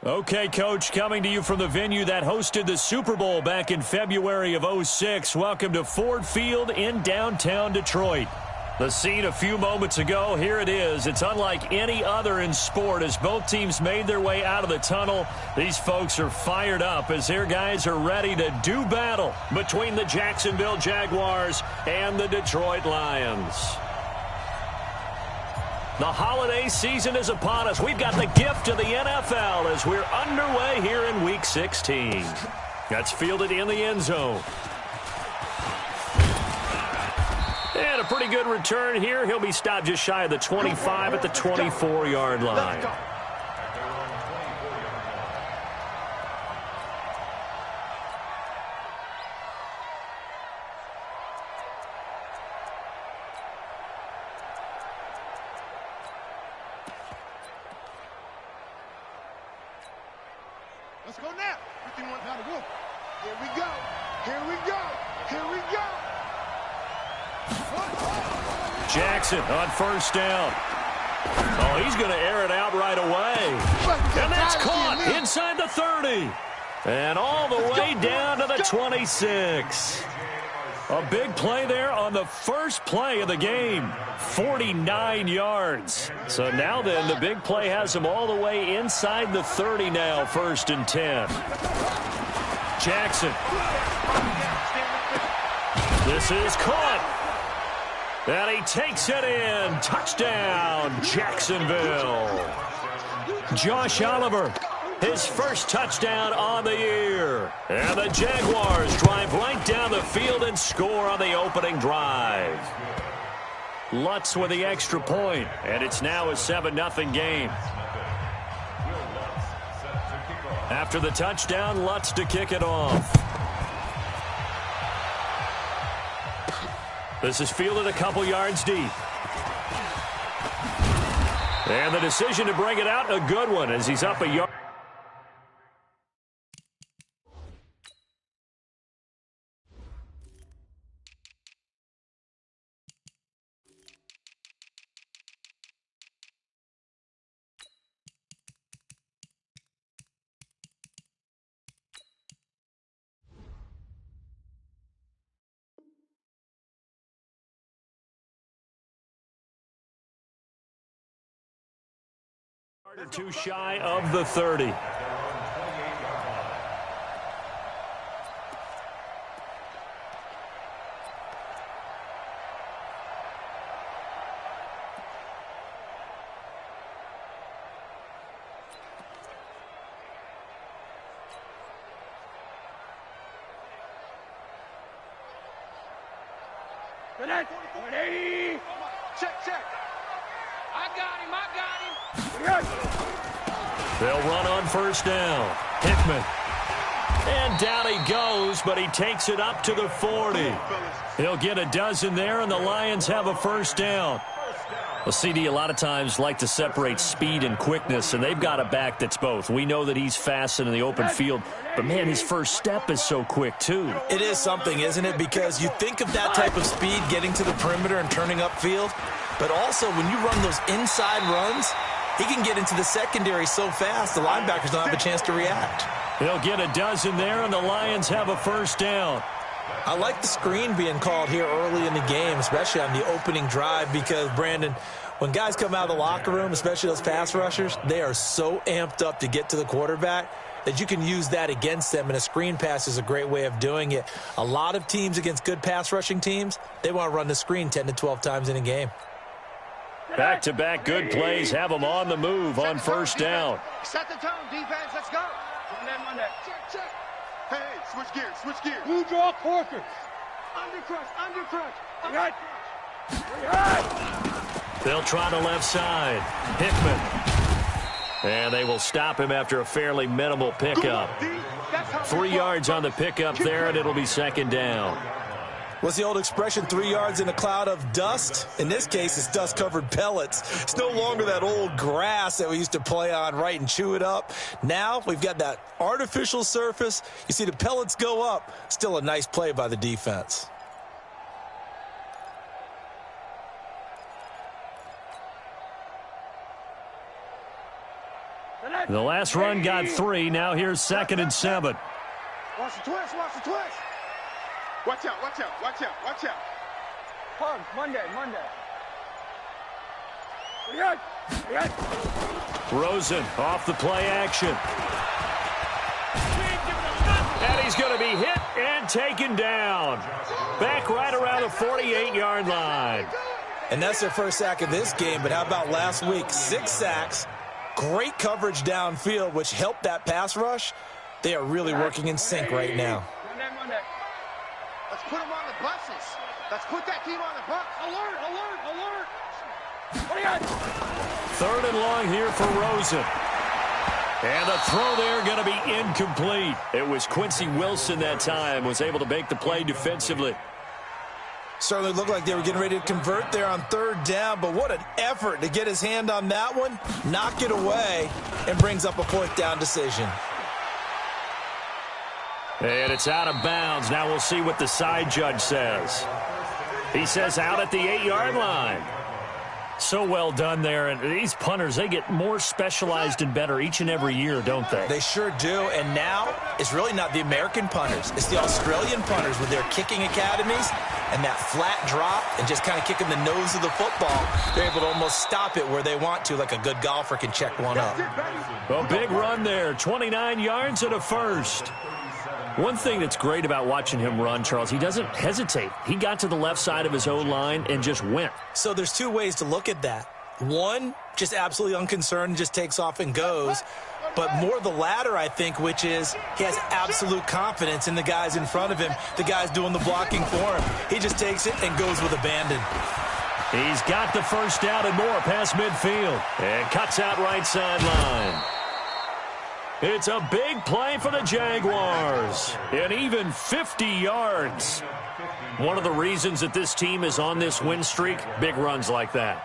Okay, Coach, coming to you from the venue that hosted the Super Bowl back in February of '06. Welcome to Ford Field in downtown Detroit. The scene a few moments ago, here it is. It's unlike any other in sport as both teams made their way out of the tunnel. These folks are fired up as their guys are ready to do battle between the Jacksonville Jaguars and the Detroit Lions. The holiday season is upon us. We've got the gift of the NFL as we're underway here in Week 16. That's fielded in the end zone. And a pretty good return here. He'll be stopped just shy of the 25 at the 24-yard line. Let's go now. 51 how to go. Here we go. Here we go. Here we go. Jackson on first down. Oh, he's going to air it out right away. And that's caught inside the 30. And all the way down to the 26. A big play there on the first play of the game. 49 yards. So now then, the big play has him all the way inside the 30 now, 1st and 10. Jackson. This is caught. And he takes it in. Touchdown, Jacksonville. Josh Oliver, his first touchdown on the year. And the Jaguars drive right down the field and score on the opening drive. Lutz with the extra point, and it's now a 7-0 game. After the touchdown, Lutz to kick it off. This is fielded a couple yards deep. And the decision to bring it out, a good one as he's up a yard. Or two shy of the 30. Check. I got him. They'll run on first down. Hickman. And down he goes, but he takes it up to the 40. He'll get a dozen there, and the Lions have a first down. Well, CD, a lot of times like to separate speed and quickness, and they've got a back that's both. We know that he's fast in the open field, but, man, his first step is so quick, too. It is something, isn't it? Because you think of that type of speed getting to the perimeter and turning upfield, but also when you run those inside runs, he can get into the secondary so fast the linebackers don't have a chance to react. They'll get a dozen there, and the Lions have a first down. I like the screen being called here early in the game, especially on the opening drive, because, Brandon, when guys come out of the locker room, especially those pass rushers, they are so amped up to get to the quarterback that you can use that against them, and a screen pass is a great way of doing it. A lot of teams against good pass rushing teams, they want to run the screen 10 to 12 times in a game. Back-to-back good plays have them on the move on first down. Set the tone, defense. Let's go. Run that. Check. Hey, switch gears. Blue draw Corker. Undercrush. Right. They'll try the left side. Hickman. And they will stop him after a fairly minimal pickup. 3 yards on the pickup there, and it'll be second down. What's the old expression, 3 yards in a cloud of dust? In this case, it's dust-covered pellets. It's no longer that old grass that we used to play on, right, and chew it up. Now we've got that artificial surface. You see the pellets go up. Still a nice play by the defense. The last run got 3. Now here's 2nd and 7. Watch the twist, watch the twist. Watch out, watch out, watch out, watch out. Pug, Monday. Rosen off the play action. And he's going to be hit and taken down. Back right around the 48-yard line. And that's their first sack of this game, but how about last week? 6 sacks, great coverage downfield, which helped that pass rush. They are really working in sync right now. Monday. Let's put them on the buses. Let's put that team on the bus. Alert. 3rd and long here for Rosen. And the throw there going to be incomplete. It was Quincy Wilson that time, was able to make the play defensively. Certainly looked like they were getting ready to convert there on 3rd down, but what an effort to get his hand on that one, knock it away, and brings up a 4th down decision. And it's out of bounds. Now we'll see what the side judge says. He says out at the 8-yard line. So well done there. And these punters, they get more specialized and better each and every year, don't they? They sure do. And now it's really not the American punters. It's the Australian punters with their kicking academies and that flat drop and just kind of kicking the nose of the football. They're able to almost stop it where they want to, like a good golfer can check one up. A big run there, 29 yards and a first. One thing that's great about watching him run, Charles, he doesn't hesitate. He got to the left side of his O-line and just went. So there's 2 ways to look at that. One, just absolutely unconcerned, just takes off and goes. But more the latter, I think, which is he has absolute confidence in the guys in front of him, the guys doing the blocking for him. He just takes it and goes with abandon. He's got the first down and more past midfield and cuts out right sideline. It's a big play for the Jaguars, and even 50 yards. One of the reasons that this team is on this win streak, big runs like that.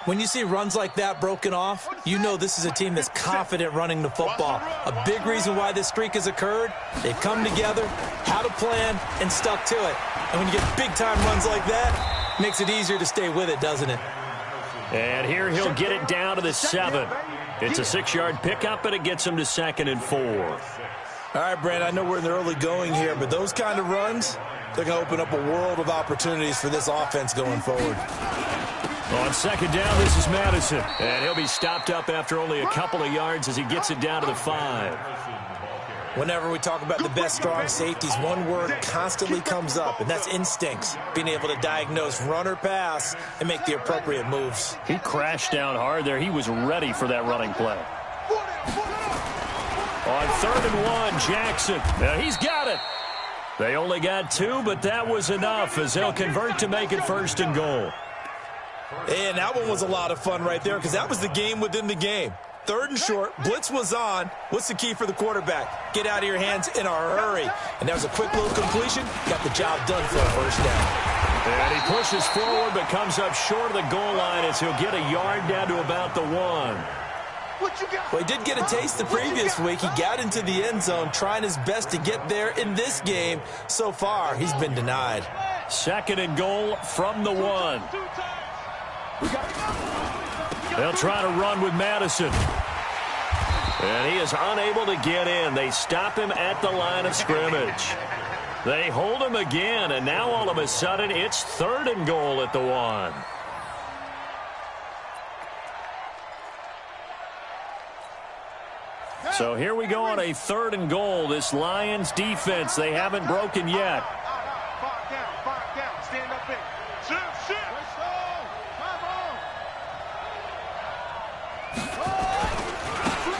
When you see runs like that broken off, you know this is a team that's confident running the football. A big reason why this streak has occurred, they've come together, had a plan, and stuck to it. And when you get big-time runs like that, it makes it easier to stay with it, doesn't it? And here he'll get it down to the 7. It's a 6-yard pickup, and it gets him to 2nd and 4. All right, Brandon, I know we're in the early going here, but those kind of runs, they're going to open up a world of opportunities for this offense going forward. On 2nd down, this is Madison, and he'll be stopped up after only a couple of yards as he gets it down to the 5. Whenever we talk about the best strong safeties, one word constantly comes up, and that's instincts. Being able to diagnose run or pass and make the appropriate moves. He crashed down hard there. He was ready for that running play. On 3rd and 1, Jackson. Now he's got it. They only got 2, but that was enough as they'll convert to make it 1st and goal. And that one was a lot of fun right there because that was the game within the game. 3rd and short, blitz was on. What's the key for the quarterback? Get out of your hands in a hurry. And that was a quick little completion. Got the job done for a 1st down. And he pushes forward but comes up short of the goal line as he'll get a yard down to about the 1. Well, he did get a taste the previous week. He got into the end zone trying his best to get there in this game. So far, he's been denied. 2nd and goal from the 1. They'll try to run with Madison. And he is unable to get in. They stop him at the line of scrimmage. They hold him again, and now all of a sudden it's 3rd and goal at the 1. So here we go on a 3rd and goal. This Lions defense, they haven't broken yet. Five down, stand up in. Shift.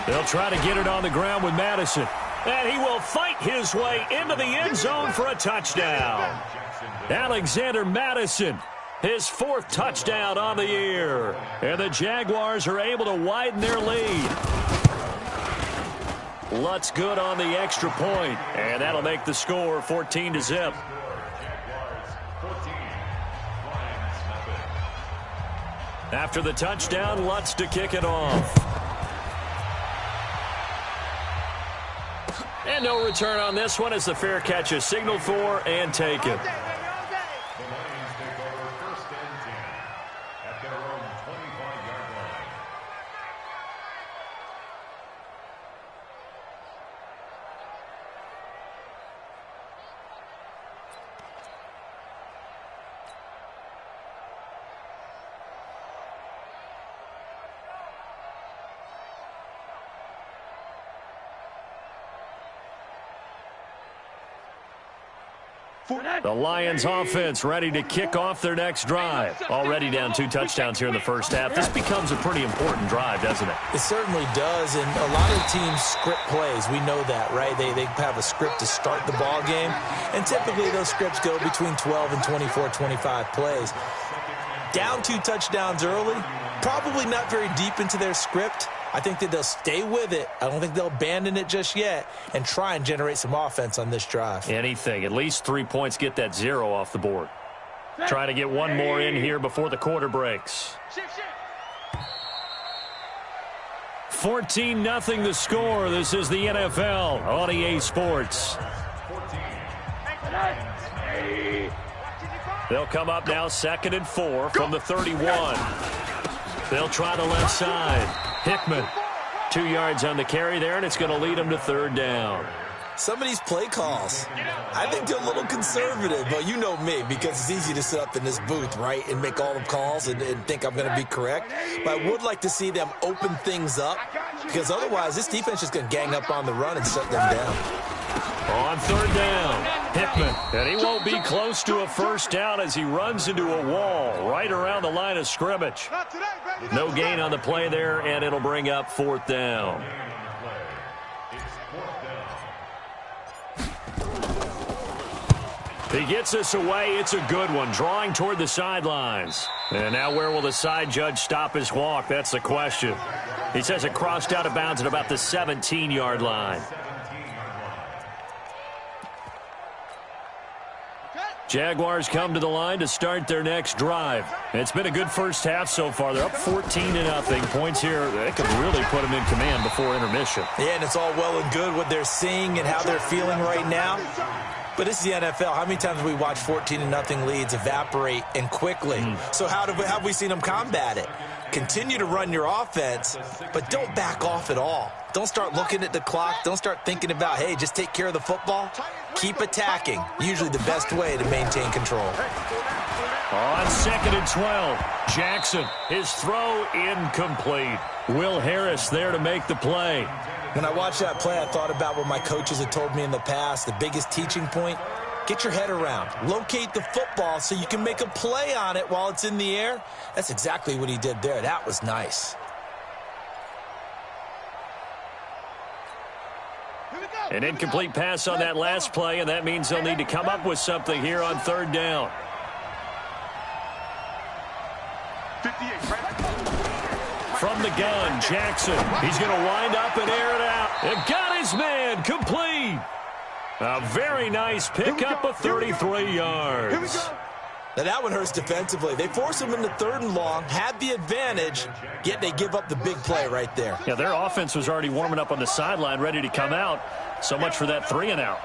They'll try to get it on the ground with Madison. And he will fight his way into the end zone for a touchdown. Alexander Madison, his 4th touchdown on the year. And the Jaguars are able to widen their lead. Lutz good on the extra point, and that'll make the score 14-0. After the touchdown, Lutz to kick it off. And no return on this one as the fair catch is signaled for and taken. The Lions offense ready to kick off their next drive. Already down 2 touchdowns here in the first half. This becomes a pretty important drive, doesn't it? It certainly does, and a lot of teams script plays. We know that, right? They have a script to start the ball game, and typically those scripts go between 12 and 24, 25 plays. Down 2 touchdowns early, probably not very deep into their script. I think that they'll stay with it. I don't think they'll abandon it just yet and try and generate some offense on this drive. Anything. At least 3 points, get that 0 off the board. Trying to get one more in here before the quarter breaks. 14-0 the score. This is the NFL on EA Sports. They'll come up now 2nd and 4 from the 31. They'll try the left side. Hickman, 2 yards on the carry there, and it's going to lead them to 3rd down. Some of these play calls, I think they're a little conservative, but you know me, because it's easy to sit up in this booth, right, and make all the calls and think I'm going to be correct. But I would like to see them open things up, because otherwise this defense is going to gang up on the run and shut them down. On 3rd down, Hickman, and he won't be close to a 1st down as he runs into a wall right around the line of scrimmage. No gain on the play there, and it'll bring up 4th down. He gets us away. It's a good one, drawing toward the sidelines. And now where will the side judge stop his walk? That's the question. He says it crossed out of bounds at about the 17-yard line. Jaguars come to the line to start their next drive. It's been a good first half so far. They're up 14-0. Points here, they could really put them in command before intermission. Yeah, and it's all well and good what they're seeing and how they're feeling right now. But this is the NFL. How many times have we watched 14-0 leads evaporate and quickly? So how have we seen them combat it? Continue to run your offense, but don't back off at all. Don't start looking at the clock. Don't start thinking about, hey, just take care of the football. Keep attacking. Usually the best way to maintain control. On 2nd and 12, Jackson, his throw incomplete. Will Harris there to make the play. When I watched that play, I thought about what my coaches had told me in the past. The biggest teaching point, get your head around. Locate the football so you can make a play on it while it's in the air. That's exactly what he did there. That was nice. An incomplete pass on that last play, and that means they'll need to come up with something here on 3rd down. 58, From the gun, Jackson. He's going to wind up and air it out. It got his man complete. A very nice pickup of 33 yards. Now that one hurts defensively. They force him into 3rd and long, had the advantage, yet they give up the big play right there. Yeah, their offense was already warming up on the sideline, ready to come out. So much for that 3 and out.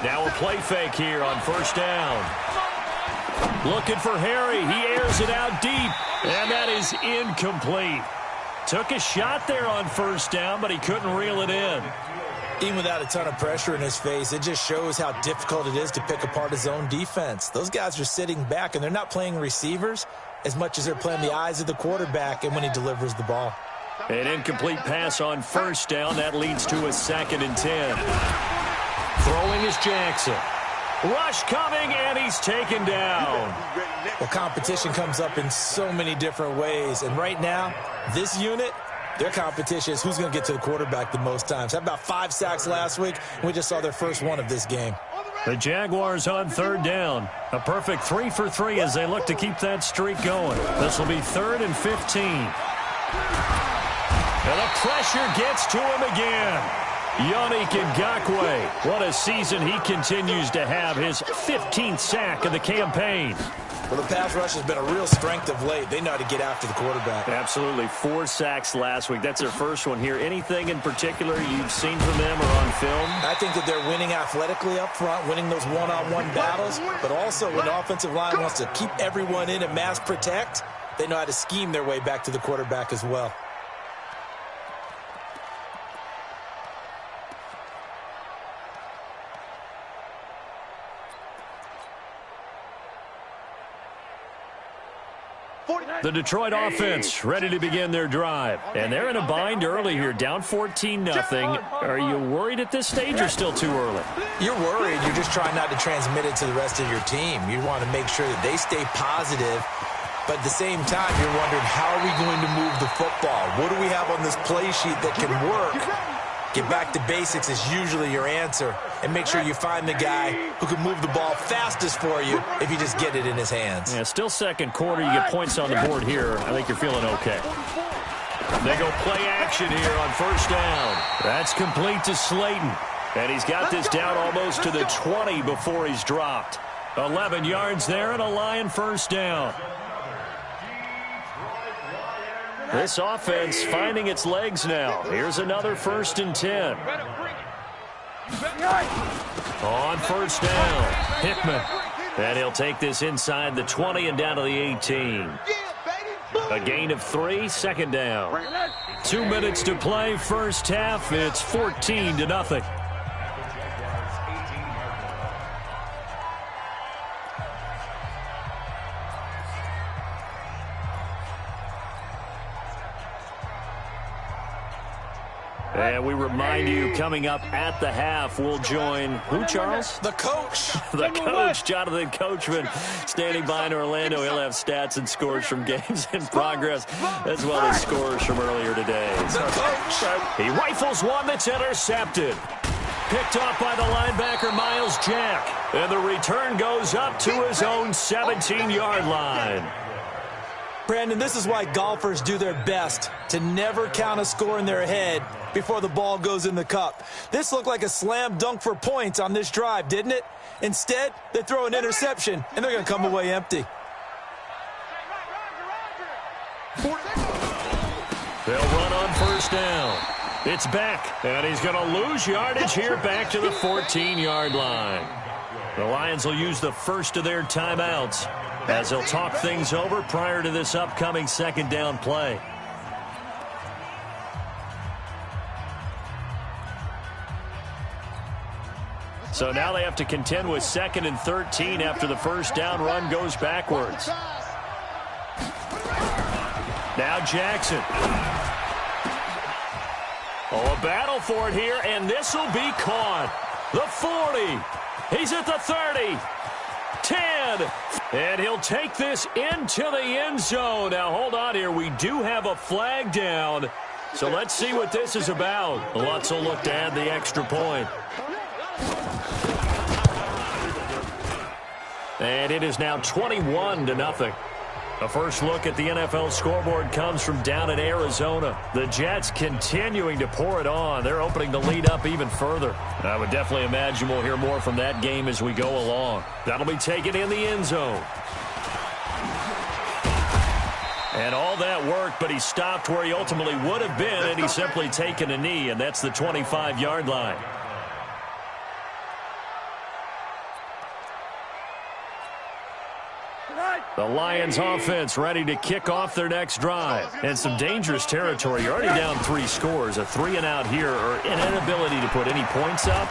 Now a play fake here on 1st down. Looking for Harry. He airs it out deep, and that is incomplete. Took a shot there on 1st down, but he couldn't reel it in. Even without a ton of pressure in his face, it just shows how difficult it is to pick apart his own defense. Those guys are sitting back, and they're not playing receivers as much as they're playing the eyes of the quarterback and when he delivers the ball. An incomplete pass on 1st down. That leads to a 2nd and 10. Throwing is Jackson. Rush coming, and he's taken down. Well, competition comes up in so many different ways, and right now, this unit, their competition is who's going to get to the quarterback the most times. Had about 5 sacks last week, and we just saw their first one of this game. The Jaguars on 3rd down. A perfect 3 for 3 as they look to keep that streak going. This will be 3rd and 15. And the pressure gets to him again. Yannick Ngakoue, what a season he continues to have, his 15th sack of the campaign. Well, the pass rush has been a real strength of late. They know how to get after the quarterback. Absolutely. 4 sacks last week. That's their first one here. Anything in particular you've seen from them or on film? I think that they're winning athletically up front, winning those one-on-one battles, but also when the offensive line wants to keep everyone in and mass protect, they know how to scheme their way back to the quarterback as well. The Detroit offense ready to begin their drive. And they're in a bind early here, down 14-0. Are you worried at this stage or still too early? You're worried. You're just trying not to transmit it to the rest of your team. You want to make sure that they stay positive. But at the same time, you're wondering, how are we going to move the football? What do we have on this play sheet that can work? Get back to basics is usually your answer. And make sure you find the guy who can move the ball fastest for you if you just get it in his hands. Yeah, still second quarter. You get points on the board here. I think you're feeling okay. They go play action here on first down. That's complete to Slayton. And he's got this down almost to the 20 before he's dropped. 11 yards there and a Lion first down. This offense finding its legs now. Here's another 1st and 10. On first down, Hickman. And he'll take this inside the 20 and down to the 18. A gain of 3, second down. 2 minutes to play, first half. It's 14-0. And we remind you, coming up at the half, we'll join who, Charles? The coach. The coach, Jonathan Coachman, standing by in Orlando. He'll have stats and scores from games in progress, as well as scores from earlier today. The coach. He rifles one that's intercepted. Picked off by the linebacker, Miles Jack. And the return goes up to his own 17-yard line. Brandon, this is why golfers do their best to never count a score in their head before the ball goes in the cup. This looked like a slam dunk for points on this drive, didn't it? Instead, they throw an interception, and they're going to come away empty. They'll run on first down. It's back, and he's going to lose yardage here back to the 14-yard line. The Lions will use the first of their timeouts as they'll talk things over prior to this upcoming second down play. So now they have to contend with 2nd and 13 after the first down run goes backwards. Now Jackson. Oh, a battle for it here, and this will be caught. The 40. He's at the 30. 10. And he'll take this into the end zone. Now, hold on here. We do have a flag down. So let's see what this is about. Lutz will look to add the extra point. And it is now 21-0. A first look at the NFL scoreboard comes from down in Arizona. The Jets continuing to pour it on. They're opening the lead up even further. I would definitely imagine we'll hear more from that game as we go along. That'll be taken in the end zone. And all that worked, but he stopped where he ultimately would have been, and he's simply taken a knee, and that's the 25-yard line. The Lions offense ready to kick off their next drive. And some dangerous territory. You're already down 3 scores. A 3-and-out here, or an inability to put any points up.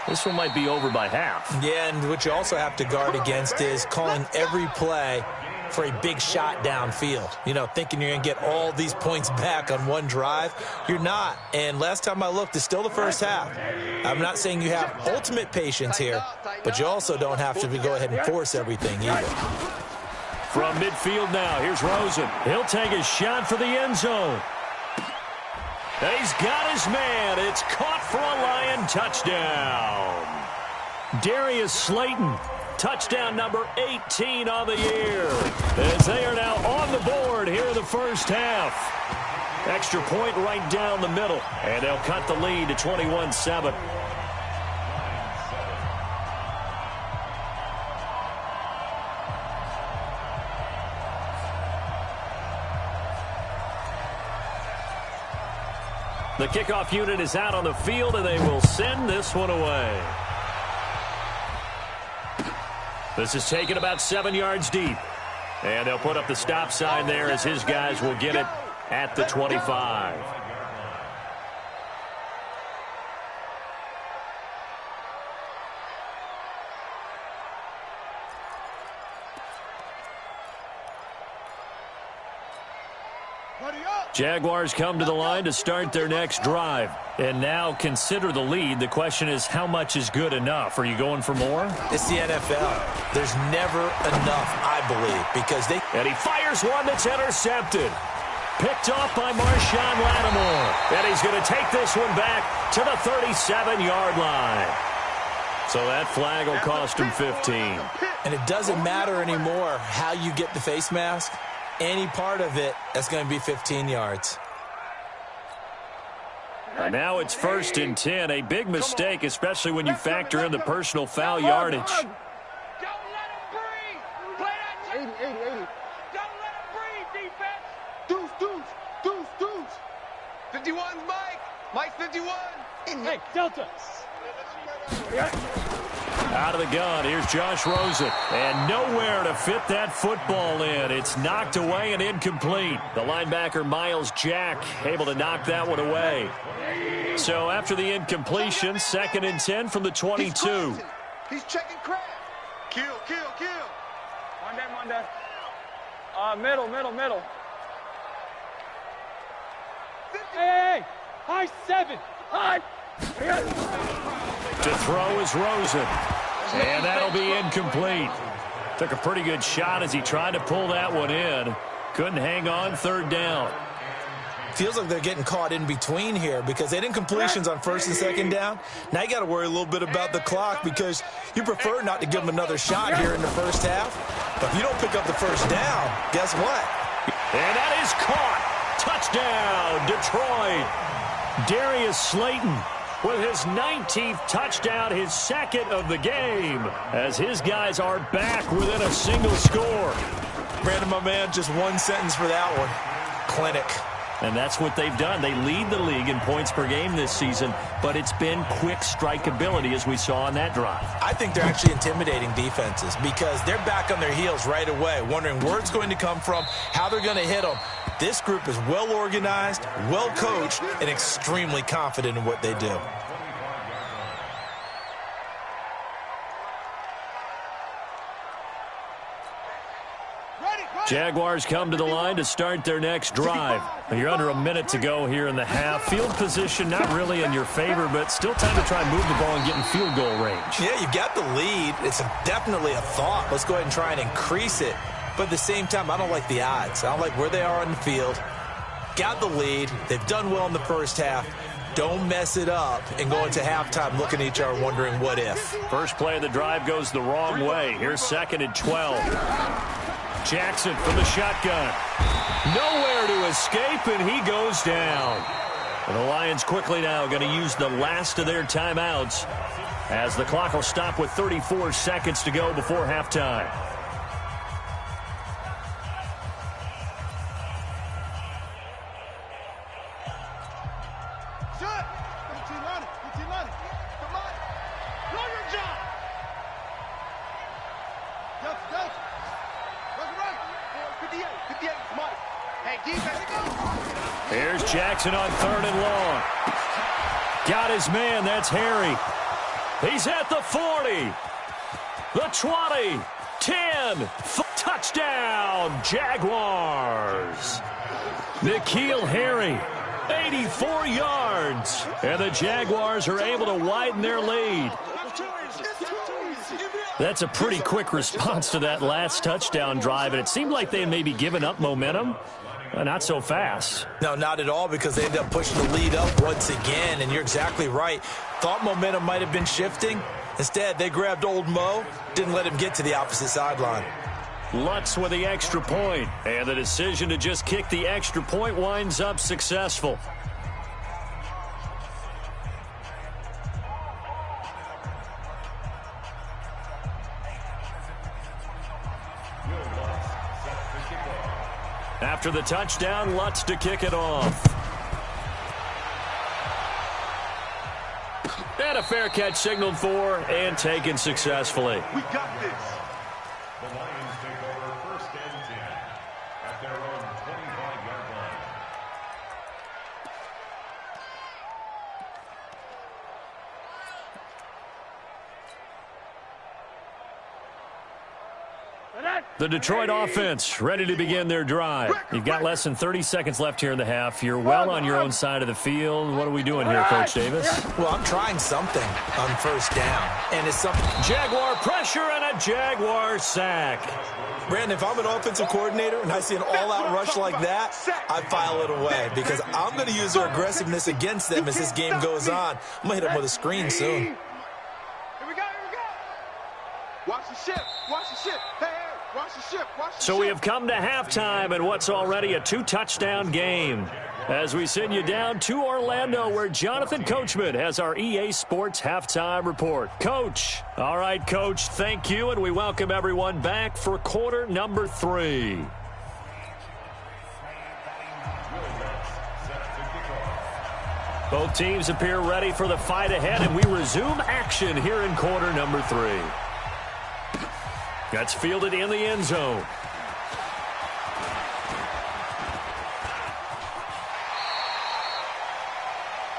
This one might be over by half. Yeah, and what you also have to guard against is calling every play for a big shot downfield. You know, thinking you're going to get all these points back on one drive. You're not. And last time I looked, it's still the first half. I'm not saying you have ultimate patience here, but you also don't have to go ahead and force everything either. From midfield now, here's Rosen. He'll take a shot for the end zone. He's got his man. It's caught for a Lion touchdown. Darius Slayton, touchdown number 18 on the year. As they are now on the board here in the first half. Extra point right down the middle. And they'll cut the lead to 21-7. The kickoff unit is out on the field, and they will send this one away. This is taken about 7 yards deep. And they'll put up the stop sign there as his guys will get it at the 25. Jaguars come to the line to start their next drive. And now consider the lead. The question is, how much is good enough? Are you going for more? It's the NFL. There's never enough, I believe, because they... And he fires one that's intercepted. Picked off by Marshawn Lattimore. And he's going to take this one back to the 37-yard line. So that flag will cost him 15. And it doesn't matter anymore how you get the face mask. Any part of it, that's going to be 15 yards. And now it's 1st and 10. A big mistake, especially when you factor in the personal foul yardage. Don't let him breathe. Play that 80. Don't let him breathe, defense. Deuce. 51's Mike. Mike's 51. Hey, Delta. Out of the gun, here's Josh Rosen. And nowhere to fit that football in. It's knocked away and incomplete. The linebacker, Miles Jack, able to knock that one away. So after the incompletion, 2nd and 10 from the 22. He's checking crab. Kill. One day. Middle. Hey. High 7. High. To throw is Rosen. And that'll be incomplete. Took a pretty good shot as he tried to pull that one in. Couldn't hang on, 3rd down. Feels like they're getting caught in between here because they didn't completions on 1st and 2nd down. Now you got to worry a little bit about the clock because you prefer not to give them another shot here in the first half. But if you don't pick up the 1st down, guess what? And that is caught. Touchdown, Detroit. Darius Slayton with his 19th touchdown, his 2nd of the game, as his guys are back within a single score. Brandon, my man, just one sentence for that one. Clinic. And that's what they've done. They lead the league in points per game this season, but it's been quick strikeability as we saw on that drive. I think they're actually intimidating defenses because they're back on their heels right away, wondering where it's going to come from, how they're going to hit them. This group is well organized, well coached, and extremely confident in what they do. Jaguars come to the line to start their next drive. You're under a minute to go here in the half. Field position not really in your favor, but still time to try and move the ball and get in field goal range. Yeah, you got the lead. It's definitely a thought. Let's go ahead and try and increase it. But at the same time, I don't like the odds. I don't like where they are on the field. Got the lead. They've done well in the first half. Don't mess it up and go into halftime looking at each other wondering what if. First play of the drive goes the wrong way. Here's 2nd and 12. Jackson from the shotgun. Nowhere to escape, and he goes down. And the Lions quickly now going to use the last of their timeouts as the clock will stop with 34 seconds to go before halftime. Here's Jackson on 3rd and long. Got his man. That's Harry. He's at the 40. The 20. 10. Touchdown, Jaguars. N'Keal Harry, 84 yards. And the Jaguars are able to widen their lead. That's a pretty quick response to that last touchdown drive, and it seemed like they had maybe given up momentum. Not so fast. No, not at all, because they ended up pushing the lead up once again, and you're exactly right. Thought momentum might have been shifting. Instead, they grabbed old Mo, didn't let him get to the opposite sideline. Lutz with the extra point, and the decision to just kick the extra point winds up successful. After the touchdown, Lutz to kick it off. And a fair catch signaled for and taken successfully. We got this. The Lions take over 1st and 10 at their own 25-yard line. The Detroit offense ready to begin their drive. You've got less than 30 seconds left here in the half. You're well on your own side of the field. What are we doing here, Coach Davis? Well, I'm trying something on first down, and it's something. Jaguar pressure and a Jaguar sack. Brandon, if I'm an offensive coordinator and I see an all-out rush like that, I file it away because I'm going to use their aggressiveness against them as this game goes on. I'm going to hit them with a screen soon. Here we go. Watch the ship. Watch the ship. Hey, watch the ship. Watch the ship. So we have come to halftime in what's already a 2-touchdown game. As we send you down to Orlando, where Jonathan Coachman has our EA Sports Halftime Report. Coach. All right, Coach, thank you, and we welcome everyone back for quarter number 3. Both teams appear ready for the fight ahead, and we resume action here in quarter number 3. That's fielded in the end zone.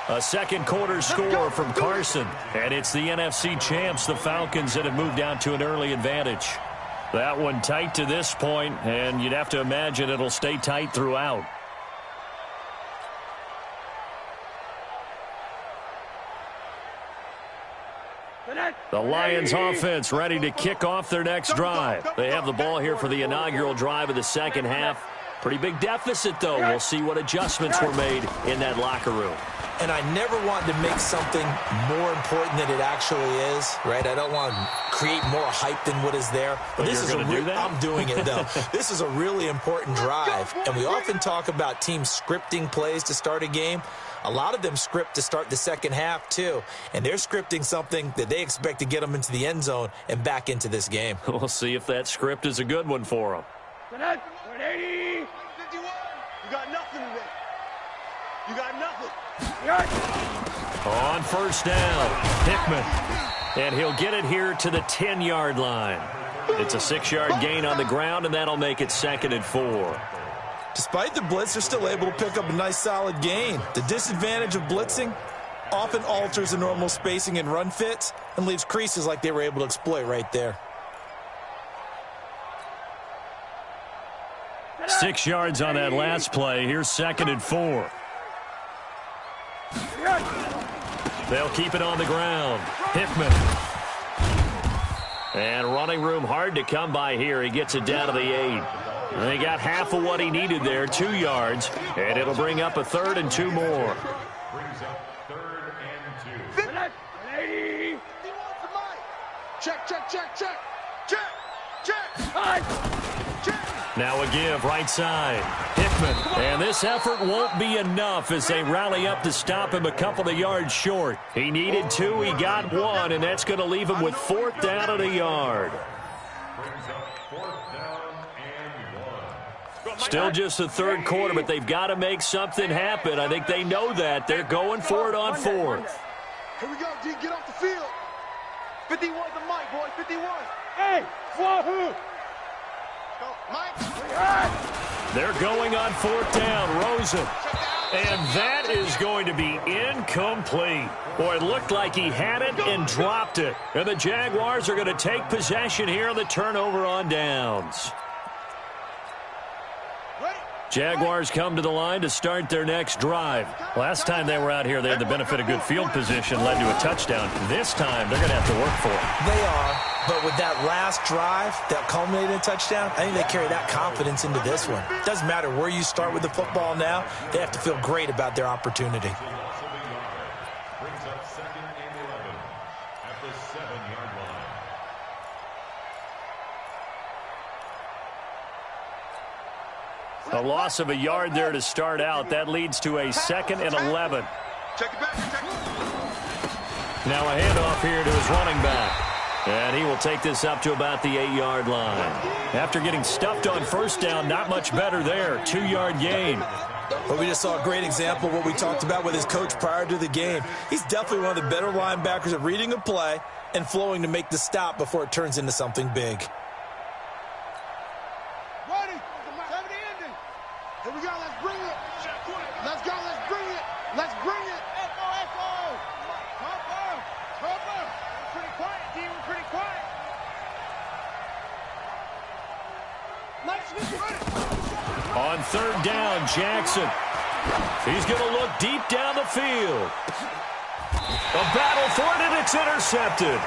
A second quarter score from Carson. And it's the NFC champs, the Falcons, that have moved down to an early advantage. That one tight to this point, and you'd have to imagine it'll stay tight throughout. The Lions offense ready to kick off their next drive. They have the ball here for the inaugural drive of the second half. Pretty big deficit, though. We'll see what adjustments were made in that locker room. And I never want to make something more important than it actually is, right? I don't want to create more hype than what is there. But this is I'm doing it, though. This is a really important drive. And we often talk about teams scripting plays to start a game. A lot of them script to start the second half, too. And they're scripting something that they expect to get them into the end zone and back into this game. We'll see if that script is a good one for them. 180. 51. You got nothing today. You got nothing. On first down, Hickman. And he'll get it here to the 10-yard line. It's a 6-yard gain on the ground, and that'll make it 2nd and 4. Despite the blitz, they're still able to pick up a nice, solid gain. The disadvantage of blitzing often alters the normal spacing and run fits and leaves creases like they were able to exploit right there. 6 yards on that last play. Here's 2nd and 4. They'll keep it on the ground. Hickman. And running room hard to come by here. He gets it down to the 8. And he got half of what he needed there, 2 yards. And it'll bring up a 3rd and 2 more. Brings up 3rd and 2. Check. Now a give, right side. Hickman. And this effort won't be enough as they rally up to stop him a couple of yards short. He needed 2, he got 1, and that's going to leave him with 4th down and a yard. Brings up 4th down and 1. Still just the third quarter, but they've got to make something happen. I think they know that. They're going for it on 4th. Here we go, D. Get off the field. 51 the mic, boy. 51. Hey, Wahoo. Go, Mike. They're going on 4th down. Rosen. And that is going to be incomplete. Boy, it looked like he had it and dropped it. And the Jaguars are going to take possession here on the turnover on downs. Jaguars come to the line to start their next drive. Last time they were out here, they had the benefit of good field position, led to a touchdown. This time, they're going to have to work for it. They are, but with that last drive that culminated in a touchdown, I think they carry that confidence into this one. Doesn't matter where you start with the football now, they have to feel great about their opportunity. Brings up 2nd and 11 at the 7-yard line. A loss of a yard there to start out. That leads to a 2nd and 11. Check it back. Now a handoff here to his running back. And he will take this up to about the 8-yard line. After getting stuffed on first down, not much better there. 2-yard gain. But we just saw a great example of what we talked about with his coach prior to the game. He's definitely one of the better linebackers at reading a play and flowing to make the stop before it turns into something big. Ready. Here we go. Let's bring it. Let's go. Let's bring it. Let's bring it. Echo. Cover. We're pretty quiet, D. We're pretty quiet. Jackson. He's going to look deep down the field. A battle for it, and it's intercepted.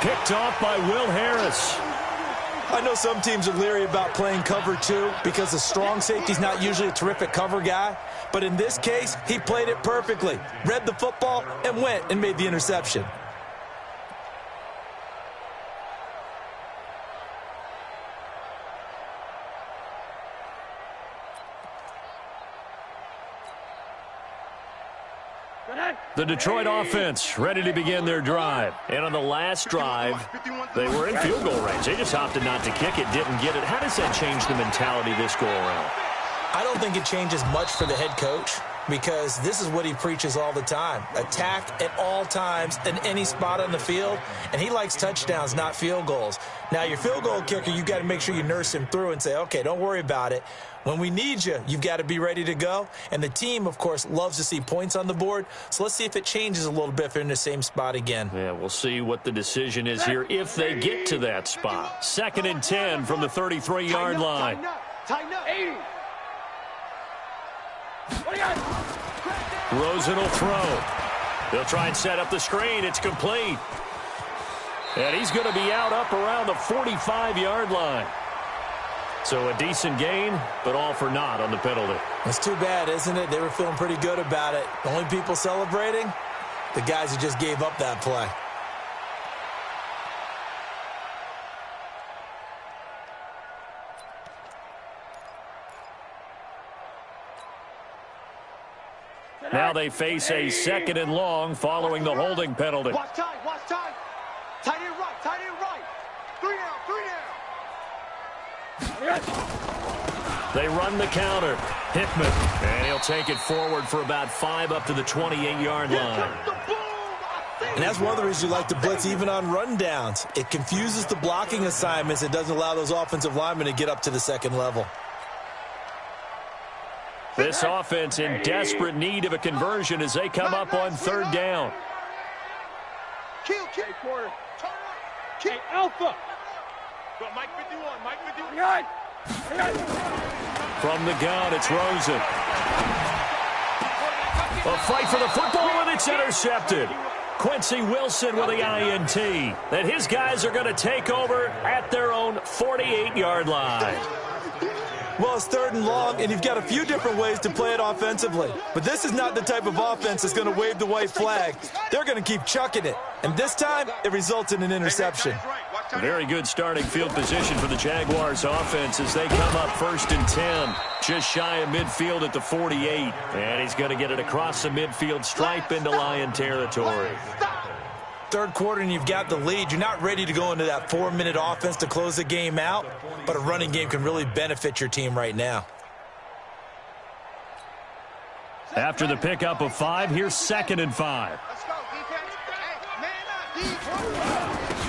Picked off by Will Harris. I know some teams are leery about playing cover 2 because the strong safety's not usually a terrific cover guy. But in this case, he played it perfectly. Read the football and went and made the interception. The Detroit offense ready to begin their drive. And on the last drive, they were in field goal range. They just opted not to kick it, didn't get it. How does that change the mentality this go around? I don't think it changes much for the head coach because this is what he preaches all the time. Attack at all times in any spot on the field, and he likes touchdowns, not field goals. Now, your field goal kicker, you've got to make sure you nurse him through and say, okay, don't worry about it. When we need you, you've got to be ready to go. And the team, of course, loves to see points on the board. So let's see if it changes a little bit if they're in the same spot again. Yeah, we'll see what the decision is here if they get to that spot. 2nd and 10 from the 33-yard line. Tighten up. 80. Rosen will throw. They'll try and set up the screen. It's complete. And he's going to be out up around the 45-yard line. So a decent gain, but all for naught on the penalty. It's too bad, isn't it? They were feeling pretty good about it. The only people celebrating, the guys who just gave up that play. Now they face a 2nd and long following the holding penalty. Watch time, watch time. Tight end right, tight end right. 3 down. They run the counter. Hickman, and he'll take it forward for about 5 up to the 28-yard line. And that's one of the reasons you like to blitz even on rundowns. It confuses the blocking assignments. It doesn't allow those offensive linemen to get up to the second level. This offense in desperate need of a conversion as they come up on 3rd down. Kill, quarter. Turn up. Kill. Alpha. Go, Mike 51, Mike 51. From the gun, it's Rosen. A fight for the football, and it's intercepted. Quincy Wilson with the INT. And his guys are going to take over at their own 48-yard line. Well, it's 3rd and long, and you've got a few different ways to play it offensively. But this is not the type of offense that's going to wave the white flag. They're going to keep chucking it. And this time, it results in an interception. Very good starting field position for the Jaguars offense as they come up 1st and 10. Just shy of midfield at the 48. And he's going to get it across the midfield stripe into Lion territory. 3rd quarter and you've got the lead. You're not ready to go into that 4-minute offense to close the game out, but a running game can really benefit your team right now. After the pickup of 5, here's 2nd and 5.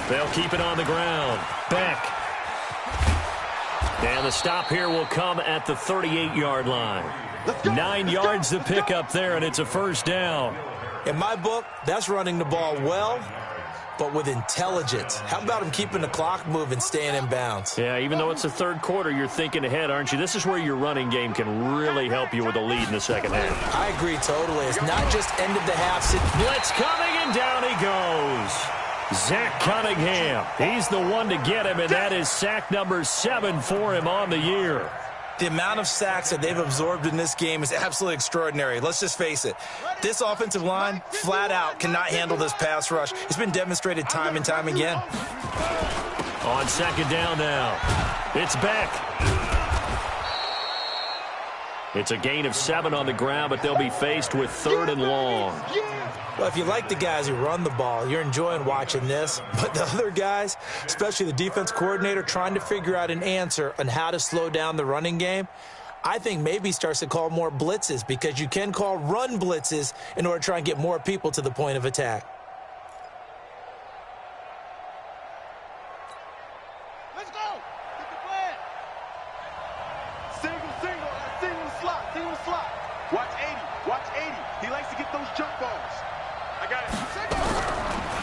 They'll keep it on the ground. Beck. And the stop here will come at the 38-yard line. 9 yards to pick up there, and it's a 1st down. In my book, that's running the ball well, but with intelligence. How about him keeping the clock moving, staying in bounds? Yeah, even though it's the 3rd quarter, you're thinking ahead, aren't you? This is where your running game can really help you with a lead in the 2nd half. I agree totally. It's not just end of the half. Blitz coming, and down he goes. Zach Cunningham. He's the one to get him, and that is sack number 7 for him on the year. The amount of sacks that they've absorbed in this game is absolutely extraordinary. Let's just face it. This offensive line, flat out, cannot handle this pass rush. It's been demonstrated time and time again. On 2nd down now, it's Beck. It's a gain of 7 on the ground, but they'll be faced with 3rd and long. Well, if you like the guys who run the ball, you're enjoying watching this. But the other guys, especially the defense coordinator, trying to figure out an answer on how to slow down the running game, I think maybe starts to call more blitzes because you can call run blitzes in order to try and get more people to the point of attack. Let's go. Get the plan. Single slot. Watch 80. He likes to get those jump balls. I got it.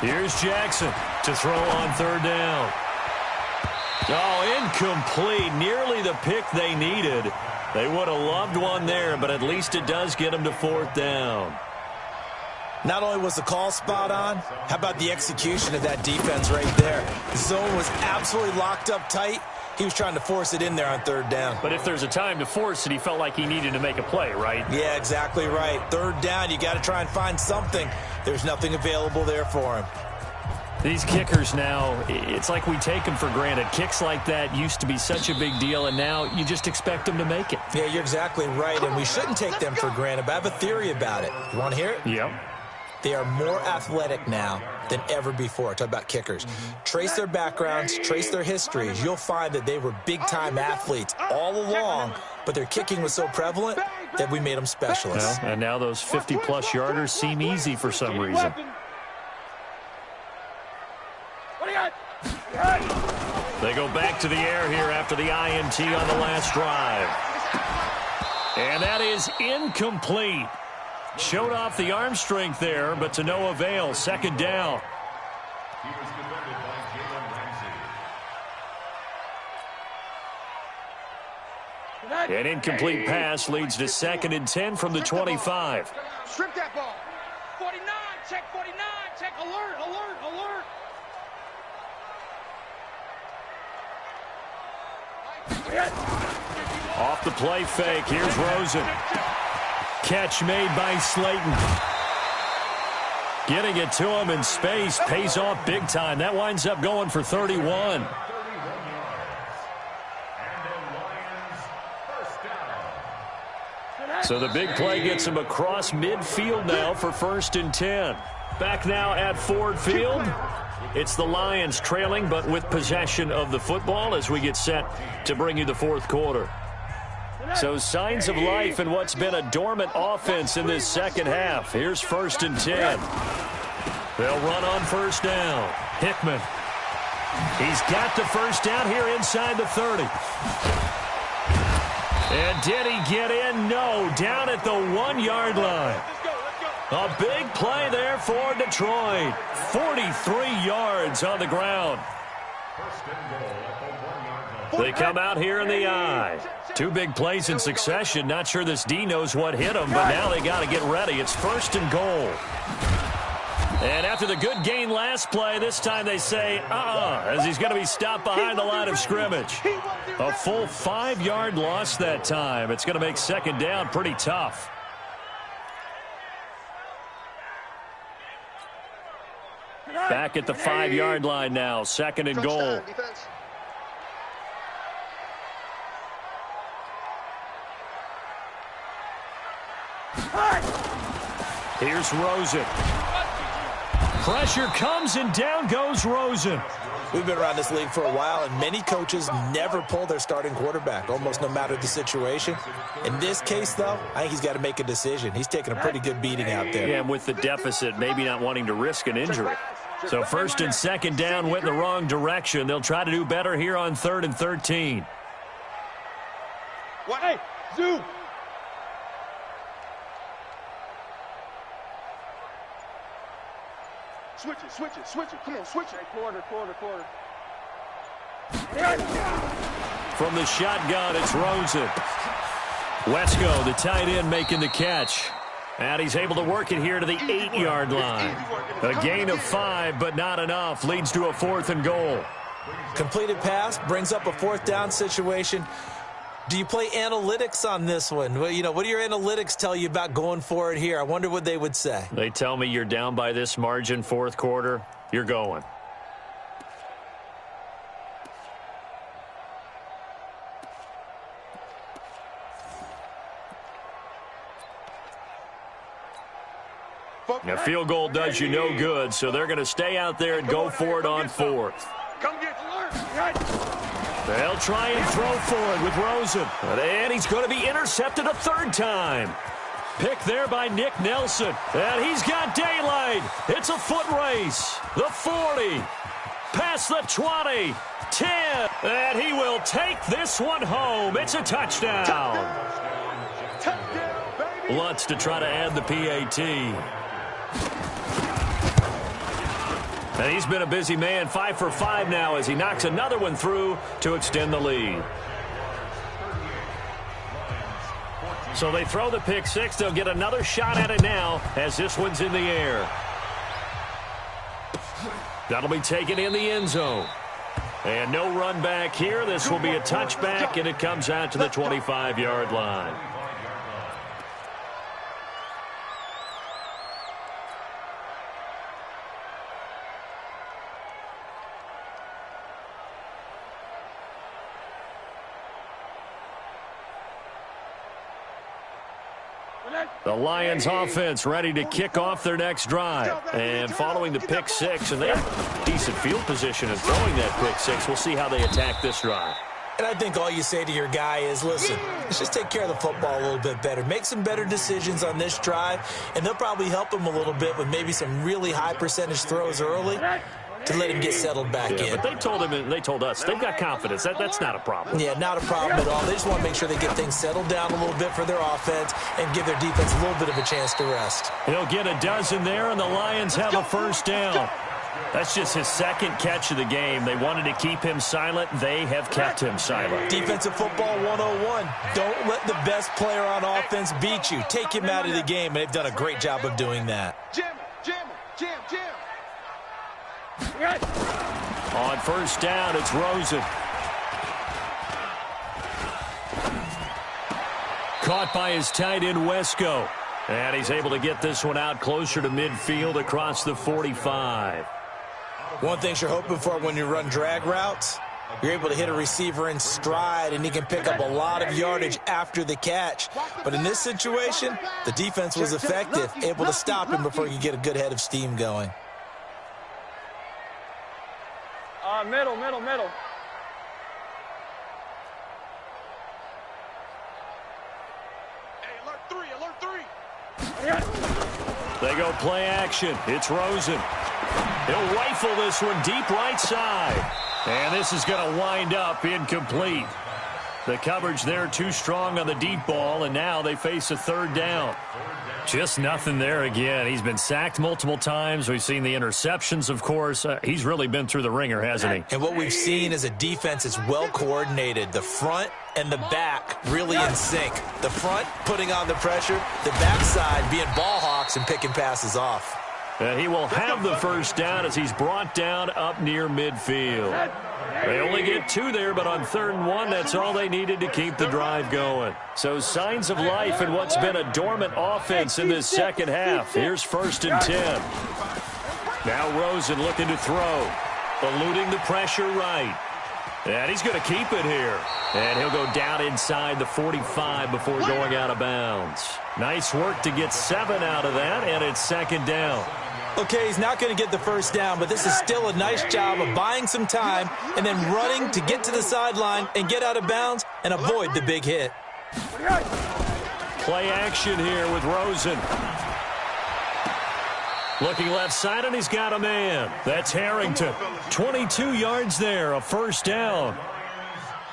Here's Jackson to throw on 3rd down. Oh, incomplete. Nearly the pick they needed. They would have loved one there, but at least it does get them to 4th down. Not only was the call spot on, how about the execution of that defense right there? The zone was absolutely locked up tight. He was trying to force it in there on 3rd down. But if there's a time to force it, he felt like he needed to make a play, right? Yeah, exactly right. 3rd down, you got to try and find something. There's nothing available there for him. These kickers now, it's like we take them for granted. Kicks like that used to be such a big deal, and now you just expect them to make it. Yeah, you're exactly right, and we shouldn't take them for granted, but I have a theory about it. You want to hear it? Yep. They are more athletic now than ever before. Talk about kickers. Trace their backgrounds, trace their histories. You'll find that they were big-time athletes all along, but their kicking was so prevalent that we made them specialists. Well, and now those 50-plus yarders seem easy for some reason. They go back to the air here after the INT on the last drive. And that is incomplete. Showed off the arm strength there, but to no avail. 2nd down. He was defended by Jalen Ramsey. An incomplete pass leads to 2nd and 10 from the 25. Strip that ball. 49, check 49, check alert, alert, alert. Off the play fake. Here's Rosen. Catch made by Slayton. Getting it to him in space pays off big time. That winds up going for 31. 31 yards. And then Lions first down. So the big play gets him across midfield now for 1st and 10. Back now at Ford Field. It's the Lions trailing, but with possession of the football as we get set to bring you the 4th quarter. So signs of life in what's been a dormant offense in this 2nd half. Here's 1st and 10. They'll run on 1st down. Hickman. He's got the 1st down here inside the 30. And did he get in? No. Down at the 1-yard line. A big play there for Detroit. 43 yards on the ground. First and goal at the 1-yard line. They come out here in the I. 2 big plays in succession. Not sure this D knows what hit him, but now they got to get ready. It's 1st and goal. And after the good gain last play, this time they say, as he's going to be stopped behind the line of scrimmage. A full 5-yard loss that time. It's going to make 2nd down pretty tough. Back at the 5-yard line now. 2nd and goal. Here's Rosen. Pressure comes and down goes Rosen. We've been around this league for a while, and many coaches never pull their starting quarterback, almost no matter the situation. In this case, though, I think he's got to make a decision. He's taking a pretty good beating out there. Yeah, and with the deficit, maybe not wanting to risk an injury. So 1st and 2nd down went in the wrong direction. They'll try to do better here on 3rd and 13. Hey, Zoo. Switch it. Come on, switch it. Quarter. From the shotgun, it's Rosen. Wesco, the tight end, making the catch. And he's able to work it here to the 8-yard line. A gain of 5, but not enough. Leads to a 4th and goal. Completed pass brings up a 4th down situation. Do you play analytics on this one? Well, what do your analytics tell you about going for it here? I wonder what they would say. They tell me you're down by this margin 4th quarter. You're going. A field goal does you no good, so they're going to stay out there and go for it on 4th. Come get alert. They'll try and throw for it with Rosen. And he's going to be intercepted a 3rd time. Pick there by Nick Nelson. And he's got daylight. It's a foot race. The 40. Past the 20. 10. And he will take this one home. It's a touchdown. Lutz to try to add the PAT. And he's been a busy man, 5 for 5 now as he knocks another one through to extend the lead. So they throw the pick six. They'll get another shot at it now as this one's in the air. That'll be taken in the end zone. And no run back here. This will be a touchback, and it comes out to the 25-yard line. The Lions offense ready to kick off their next drive. And following the pick six, and they have decent field position in throwing that pick six. We'll see how they attack this drive. And I think all you say to your guy is, listen, let's just take care of the football a little bit better. Make some better decisions on this drive, and they'll probably help him a little bit with maybe some really high percentage throws early to let him get settled back in. But they told him, and they told us, they've got confidence. That's not a problem. Yeah, not a problem at all. They just want to make sure they get things settled down a little bit for their offense and give their defense a little bit of a chance to rest. He'll get a dozen there, and the Lions have a first down. That's just his second catch of the game. They wanted to keep him silent. They have kept him silent. Defensive football 101. Don't let the best player on offense beat you. Take him out of the game, and they've done a great job of doing that. Jam, jam, jam, jam. On first down, it's Rosen. Caught by his tight end, Wesco. And he's able to get this one out closer to midfield across the 45. One thing you're hoping for when you run drag routes, you're able to hit a receiver in stride, and he can pick up a lot of yardage after the catch. But in this situation, the defense was effective, able to stop him before he could get a good head of steam going. Middle, middle, middle. Hey, alert three, alert three. They go play action. It's Rosen. He'll rifle this one deep right side. And this is going to wind up incomplete. The coverage there too strong on the deep ball, and now they face a third down. Just nothing there again. He's been sacked multiple times. We've seen the interceptions, of course. He's really been through the ringer, hasn't he? And what we've seen is a defense that's well coordinated. The front and the back really in sync. The front putting on the pressure, the backside being ball hawks and picking passes off. And he will have the first down as he's brought down up near midfield. They only get two there, but on 3rd and 1, that's all they needed to keep the drive going. So signs of life in what's been a dormant offense in this second half. Here's 1st and 10. Now Rosen looking to throw. Eluding the pressure right. And he's going to keep it here. And he'll go down inside the 45 before going out of bounds. Nice work to get 7 out of that, and it's 2nd down. Okay, he's not going to get the first down, but this is still a nice job of buying some time and then running to get to the sideline and get out of bounds and avoid the big hit. Play action here with Rosen. Looking left side, and he's got a man. That's Harrington. 22 yards there, a first down.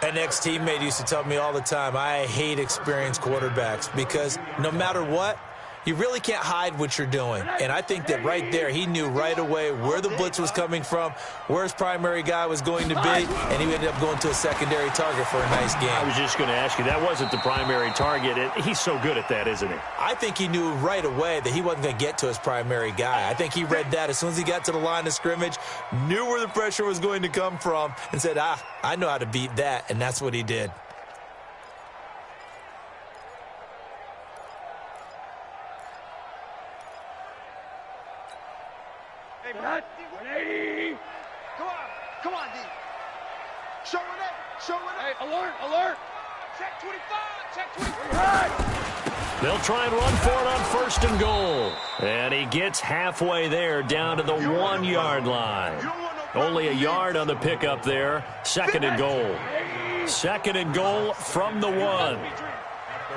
An ex-teammate used to tell me all the time, I hate experienced quarterbacks because no matter what, you really can't hide what you're doing. And I think that right there, he knew right away where the blitz was coming from, where his primary guy was going to be, and he ended up going to a secondary target for a nice game. I was just going to ask you, that wasn't the primary target. He's so good at that, isn't he? I think he knew right away that he wasn't going to get to his primary guy. I think he read that as soon as he got to the line of scrimmage, knew where the pressure was going to come from, and said, I know how to beat that, and that's what he did. Hey, 180. Come on, D. Showing it, showing it. Hey, alert, alert. Check 25, check 25. They'll try and run for it on 1st and goal. And he gets halfway there down to the 1-yard line. Only a yard on the pickup there. 2nd and goal. 2nd and goal from the 1.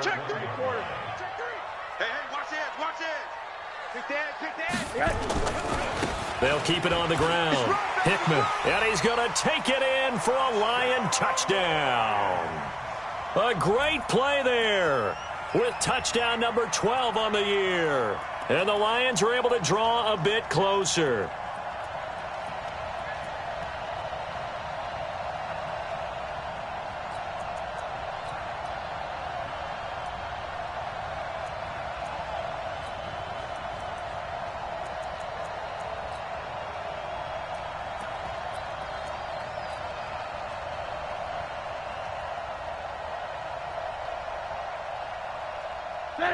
Check 3. Hey, watch this, watch this. Pick that. They'll keep it on the ground. Hickman, and he's going to take it in for a Lion touchdown. A great play there with touchdown number 12 on the year. And the Lions are able to draw a bit closer.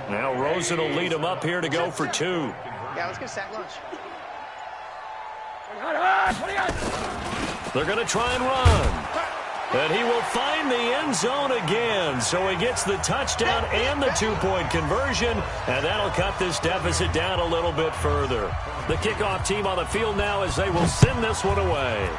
Now Rosen will lead him up here to go for 2. Yeah, let's get sack lunch. They're going to try and run. And he will find the end zone again. So he gets the touchdown and the 2-point conversion. And that'll cut this deficit down a little bit further. The kickoff team on the field now as they will send this one away.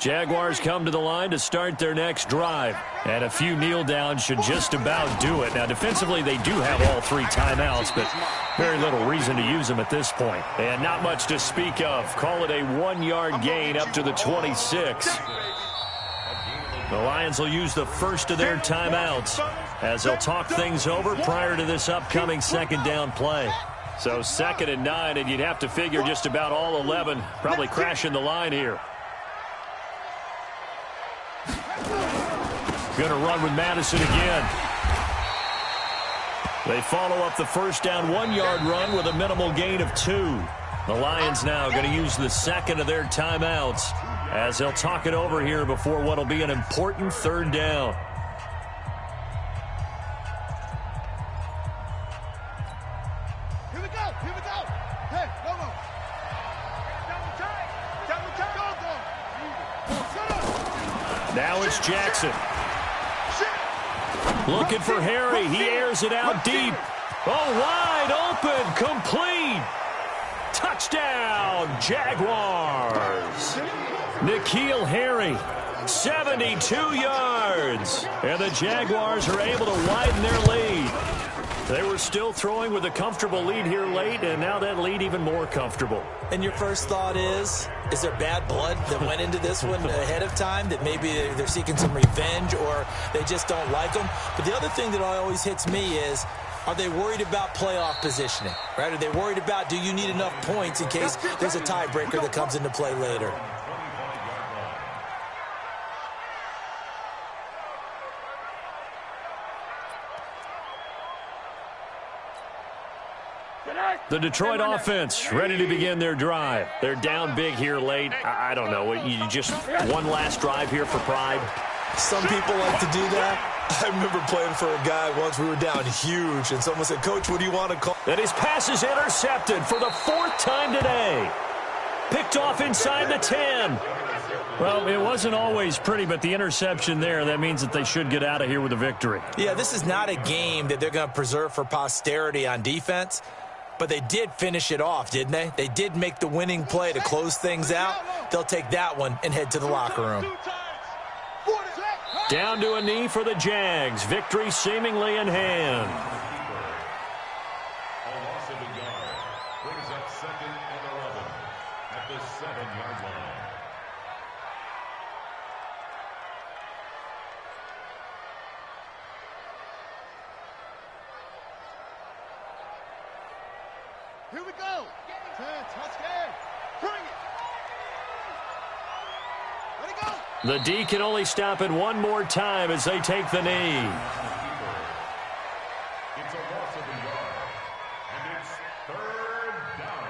Jaguars come to the line to start their next drive. And a few kneel downs should just about do it. Now, defensively, they do have all 3 timeouts, but very little reason to use them at this point. And not much to speak of. Call it a 1-yard gain up to the 26. The Lions will use the first of their timeouts as they'll talk things over prior to this upcoming second down play. So 2nd and 9, and you'd have to figure just about all 11 probably crashing the line here. Going to run with Madison again. They follow up the first down 1-yard run with a minimal gain of 2. The Lions now going to use the second of their timeouts as they'll talk it over here before what will be an important 3rd down. Here we go. Here we go. Hey, go. Now it's Jackson. Looking for Harry. He airs it out deep. Oh, wide open. Complete. Touchdown, Jaguars. N'Keal Harry, 72 yards. And the Jaguars are able to widen their lead. They were still throwing with a comfortable lead here late, and now that lead even more comfortable. And your first thought is there bad blood that went into this one ahead of time, that maybe they're seeking some revenge or they just don't like them? But the other thing that always hits me is, are they worried about playoff positioning, right? Are they worried about, do you need enough points in case there's a tiebreaker that comes into play later? The Detroit offense ready to begin their drive. They're down big here late. I don't know. You just one last drive here for pride? Some people like to do that. I remember playing for a guy once. We were down huge, and someone said, "Coach, what do you want to call?" And his pass is intercepted for the 4th time today. Picked off inside the 10. Well, it wasn't always pretty, but the interception there, that means that they should get out of here with a victory. Yeah, this is not a game that they're going to preserve for posterity on defense. But they did finish it off, didn't they? They did make the winning play to close things out. They'll take that one and head to the locker room. Down to a knee for the Jags. Victory seemingly in hand. A loss of a yard brings up 2nd and 11 at the 7-yard line. Here we go. Touchdown. Bring it. Let it go. The D can only stop it one more time as they take the knee. It's a loss of a yard, and it's 3rd down.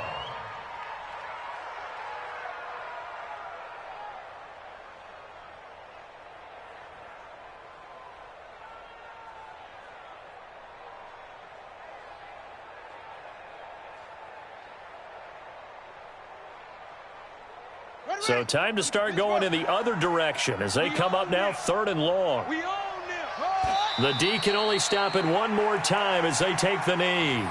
So time to start going in the other direction as they come up now 3rd and long. The D can only stop it one more time as they take the knee.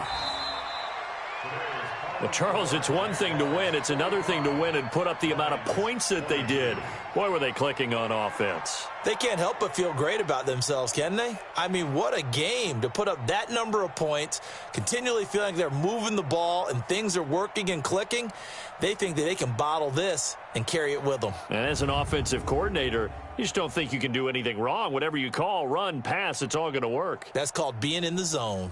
Well, Charles, it's one thing to win. It's another thing to win and put up the amount of points that they did. Boy, were they clicking on offense. They can't help but feel great about themselves, can they? I mean, what a game to put up that number of points, continually feeling like they're moving the ball and things are working and clicking. They think that they can bottle this and carry it with them. And as an offensive coordinator, you just don't think you can do anything wrong. Whatever you call, run, pass, it's all going to work. That's called being in the zone.